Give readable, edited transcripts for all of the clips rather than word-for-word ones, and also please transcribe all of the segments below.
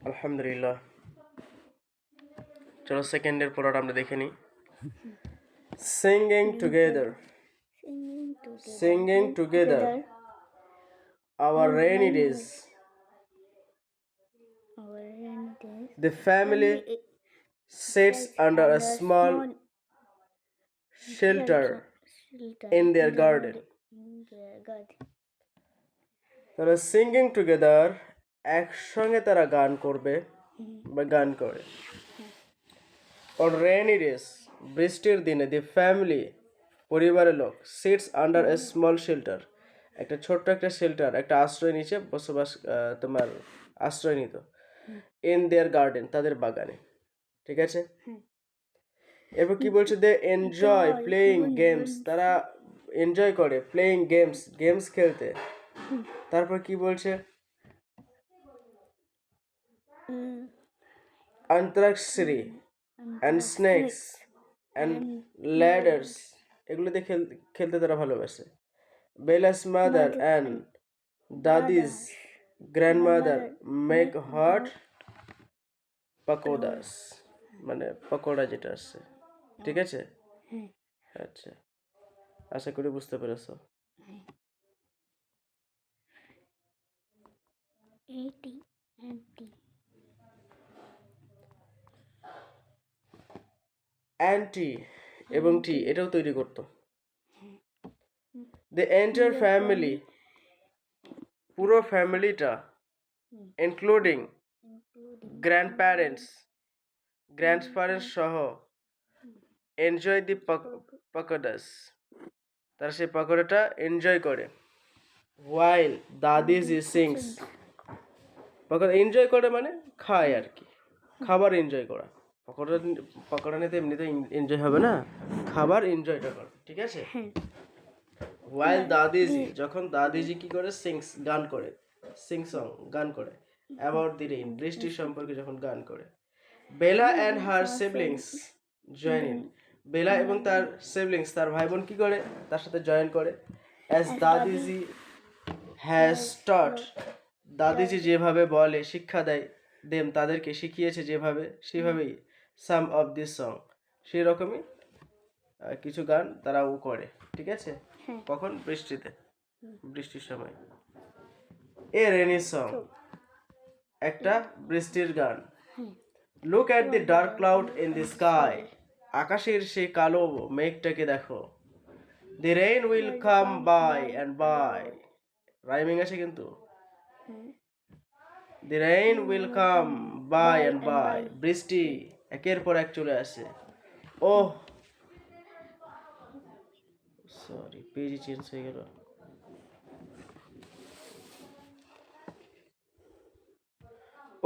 আলহামদুলিল্লাহ। চলো সেকেন্ডের পড়াটা আমরা দেখে নিই। Singing together, singing together our rainy days. The family sits under a small shelter in their garden. তারা সিঙ্গিং টুগেদার, একসঙ্গে তারা গান করবে বা গান করে। On rainy days, বৃষ্টির দিনে, the family, পরিবারের লোক, sits under a small shelter, একটা ছোট্ট একটা শেল্টার, একটা আশ্রয় নিচে বসবাস, তোমার আশ্রয় নিত, in their garden, তাদের বাগানে। ঠিক আছে, এরপর কি বলছে? দে এনজয় প্লেয়িং গেমস, তারা এনজয় করে প্লেয়িং গেমস, গেমস খেলতে। তারপর কি বলছে? Antakshari and snakes and ladders, এগুলোতে খেলতে তারা ভালোবাসে। Bela's mother and Dadi's grandmother make hot pakodas, মানে পকোড়া যেটা আসছে। ঠিক আছে, আচ্ছা, আশা করি বুঝতে পেরেছো। অ্যান্টি এবং টি এটাও তৈরি করতো। দ্য এন্টায়ার ফ্যামিলি, পুরো ফ্যামিলিটা, ইনক্লুডিং গ্র্যান্ডপ্যারেন্টস, গ্র্যান্ডপ্যারেন্টস সহ, এনজয় দি পাকোডাস, তারা সেই পাকোড়াটা এনজয় করে। ওয়াইল দাদিজি সিংস, পাকোড়া এনজয় করে মানে খায় আর কি, খাবার এনজয় করা। পকোড়া নিতে এমনিতে এনজয় হবে না, খাবার এনজয়টা করে। ঠিক আছে, ওয়াইল দাদিজি, যখন দাদিজি কি করে? সিংস, গান করে, সিং সং, গান করে। অ্যাবাউট দি রেইন, বৃষ্টির সম্পর্কে যখন গান করে। Bela and her siblings join in, Bela এবং তার সিবলিংস, তার ভাই বোন কি করে? তার সাথে জয়েন করে। অ্যাজ দাদিজি হ্যাজ টট, দাদিজি যেভাবে বলে, শিক্ষা দেয়, দেম তাদেরকে শিখিয়েছে যেভাবে, সেভাবেই সাম অফ দিস সং, সেই রকমই কিছু গান তারাও করে। ঠিক আছে, কখন? বৃষ্টিতে, বৃষ্টির সময়। এ রেনি সং, একটা বৃষ্টির গান। Look at the dark cloud in the sky, আকাশের সেই কালো মেঘটাকে দেখো। The rain will come by and by, rhyming আছে কিন্তু। The rain will come by and by, বৃষ্টি একের পর এক চলে আসে। ওহ সরি, পেজই চেঞ্জ হয়ে গেল।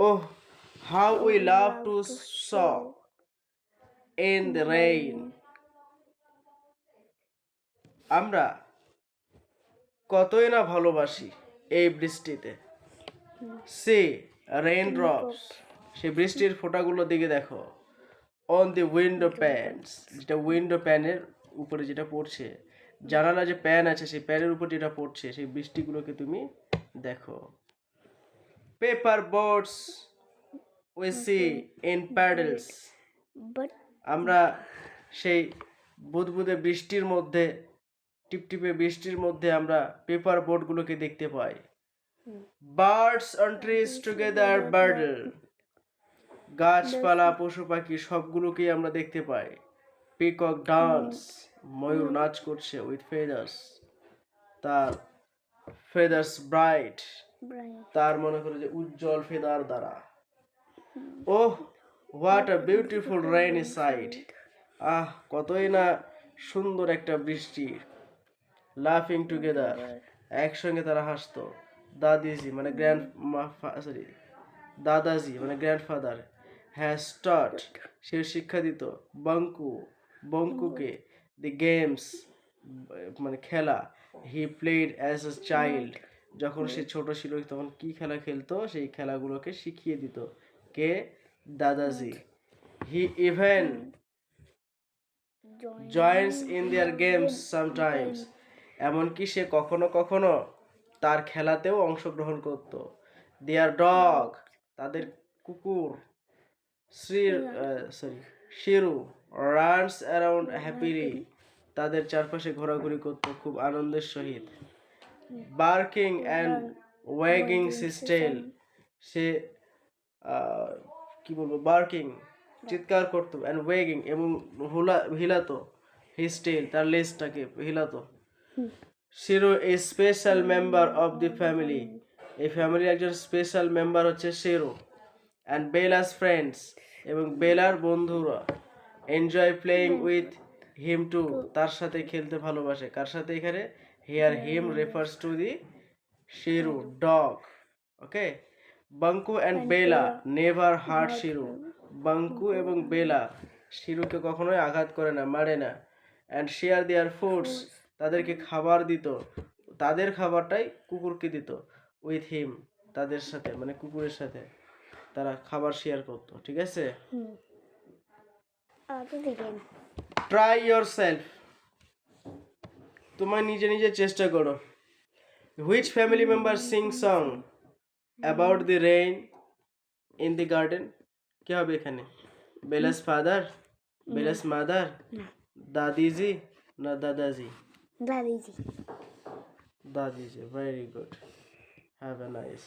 Oh, how we love to soak in the rain. আমরা কতই না ভালোবাসি এই বৃষ্টিতে। See raindrops, সেই বৃষ্টির ফোঁটাগুলো দিকে দেখো। On the window panes, যেটা উইন্ডো প্যানের উপরে যেটা পড়ছে, জানালা যে প্যান আছে সেই প্যানের উপর যেটা পড়ছে, সেই বৃষ্টিগুলোকে তুমি দেখো। Paper boats we see in paddles, আমরা সেই বুদবুদে বৃষ্টির মধ্যে, টিপটিপে বৃষ্টির মধ্যে আমরা পেপার বোটগুলোকে দেখতে পাই। বার্ডস অন ট্রিজ টুগেদার বার্ডল, গাছপালা পশু পাখি সবগুলোকেই আমরা দেখতে পাই। পিকক ডান্স, ময়ূর নাচ করছে। উইথ ফেদার্স, তার ফেদার্স ব্রাইট, তার মনে করে যে উজ্জ্বল ফেদার দ্বারা। Oh what a beautiful rainy sight, ah কতই না সুন্দর একটা বৃষ্টি। লাফিং টুগেদার, একসঙ্গে তারা হাসতো। দাদিজি মানে দাদাজি মানে গ্র্যান্ডফাদার, হ্যাজ টট, সে শিক্ষা দিত। বঙ্কু, বঙ্কুকে। দি গেমস মানে খেলা। He played as a child, যখন সে ছোট ছিল তখন কি খেলা খেলতো সেই খেলাগুলোকে শিখিয়ে দিত কে? Dadaji. He even joins in their games sometimes, এমনকি সে কখনো কখনো তার খেলাতেও অংশগ্রহণ করত। দেয়ার ডগ, তাদের কুকুর, শিরু রানস অ্যারাউন্ড হ্যাপিলি, তাদের চারপাশে ঘোরাঘুরি করত খুব আনন্দের সহিত। বার্কিং অ্যান্ড ওয়াগিং হিজ টেল, সে কি বলবো, বার্কিং চিৎকার করতো, অ্যান্ড ওয়েগিং এবং হিলাতো, হিজ টেল তার লেজটাকে হিলাতো। Shiro a special member of the family, এই ফ্যামিলির একজন স্পেশাল মেম্বার হচ্ছে শিরো। অ্যান্ড বেলাস ফ্রেন্ডস, এবং বেলার বন্ধুরা enjoy playing with him too, তার সাথে খেলতে ভালোবাসে। কার সাথে এখানে? Here him refers to the Shiru dog. Okay. Banku and Bela never hurt Shiru, Banku এবং বেলা শিরুকে কখনোই আঘাত করে না, মারে না। অ্যান্ড শেয়ার দেয়ার ফুডস, তাদেরকে খাবার দিত, তাদের খাবারটাই কুকুরকে দিত। উইথ হিম, তাদের সাথে মানে কুকুরের সাথে তারা খাবার শেয়ার করতো। ঠিক আছে। ট্রাই ইয়োর সেলফ, তোমার নিজে নিজে চেষ্টা করো। Which family member sing song about the rain in the garden, কি হবে এখানে? বেলাস ফাদার, বেলাস মাদার, দাদিজি না Dadaji? Dadiji. Dadiji. Very good, have a nice